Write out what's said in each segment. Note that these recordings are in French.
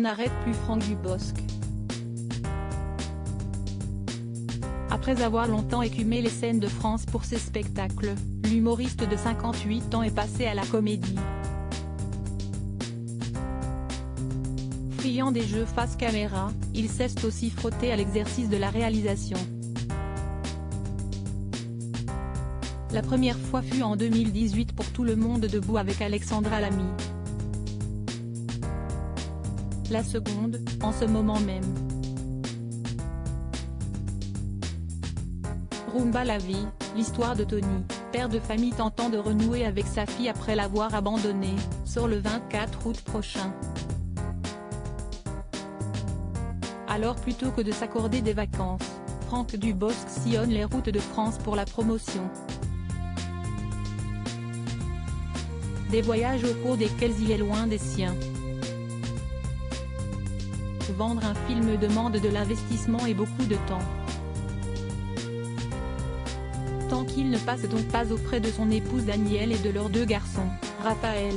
On n'arrête plus Franck Dubosc. Après avoir longtemps écumé les scènes de France pour ses spectacles, l'humoriste de 58 ans est passé à la comédie. Friand des jeux face caméra, il s'est aussi frotté à l'exercice de la réalisation. La première fois fut en 2018 pour Tout le monde debout avec Alexandra Lamy. La seconde, en ce moment même. Rumba la vie, l'histoire de Tony, père de famille tentant de renouer avec sa fille après l'avoir abandonnée, sort le 24 août prochain. Alors plutôt que de s'accorder des vacances, Franck Dubosc sillonne les routes de France pour la promotion. Des voyages au cours desquels il est loin des siens. Vendre un film demande de l'investissement et beaucoup de temps. Tant qu'il ne passe donc pas auprès de son épouse Danielle et de leurs deux garçons, Raphaël,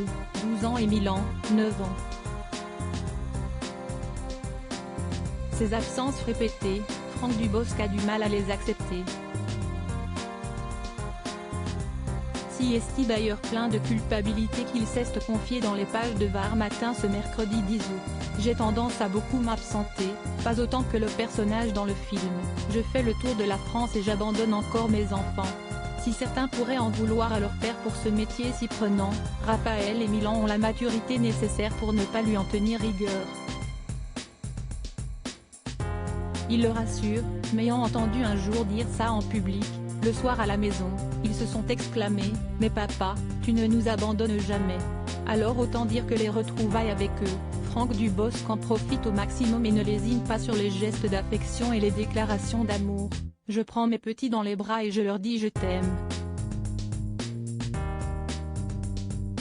12 ans et Milan, 9 ans. Ces absences répétées, Franck Dubosc a du mal à les accepter. Si est d'ailleurs plein de culpabilité qu'il s'est confié dans les pages de Var Matin ce mercredi 10 août. J'ai tendance à beaucoup m'absenter, pas autant que le personnage dans le film. Je fais le tour de la France et j'abandonne encore mes enfants. Si certains pourraient en vouloir à leur père pour ce métier si prenant, Raphaël et Milan ont la maturité nécessaire pour ne pas lui en tenir rigueur. Il le rassure, m'ayant entendu un jour dire ça en public, le soir à la maison, ils se sont exclamés « Mais papa, tu ne nous abandonnes jamais ». Alors autant dire que les retrouvailles avec eux, Franck Dubosc en profite au maximum et ne lésine pas sur les gestes d'affection et les déclarations d'amour. Je prends mes petits dans les bras et je leur dis je t'aime.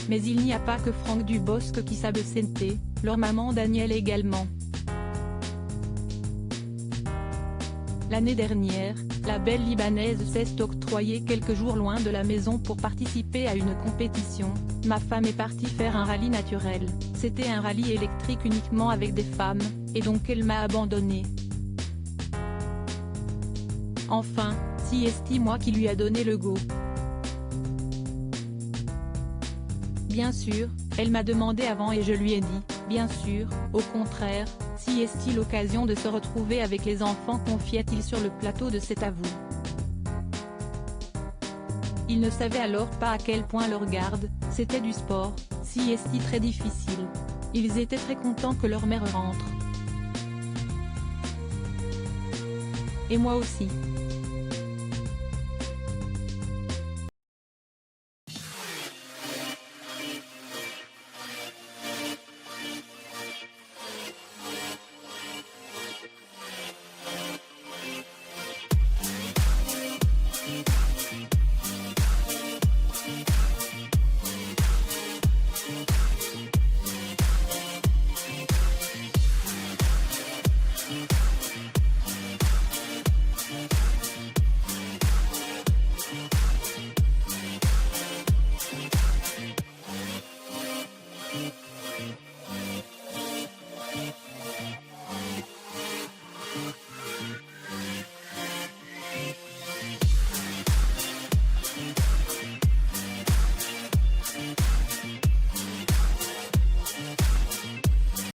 Mais il n'y a pas que Franck Dubosc qui s'absente, leur maman Danielle également. L'année dernière, la belle Libanaise s'est octroyée quelques jours loin de la maison pour participer à une compétition. Ma femme est partie faire un rallye naturel, c'était un rallye électrique uniquement avec des femmes, et donc elle m'a abandonnée. Enfin, si est moi qui lui a donné le go. Bien sûr, elle m'a demandé avant et je lui ai dit, bien sûr, au contraire, si est-il l'occasion de se retrouver avec les enfants confia-t-il sur le plateau de C'est à vous. Il ne savait alors pas à quel point leur garde, c'était du sport, si est-il très difficile. Ils étaient très contents que leur mère rentre. Et moi aussi.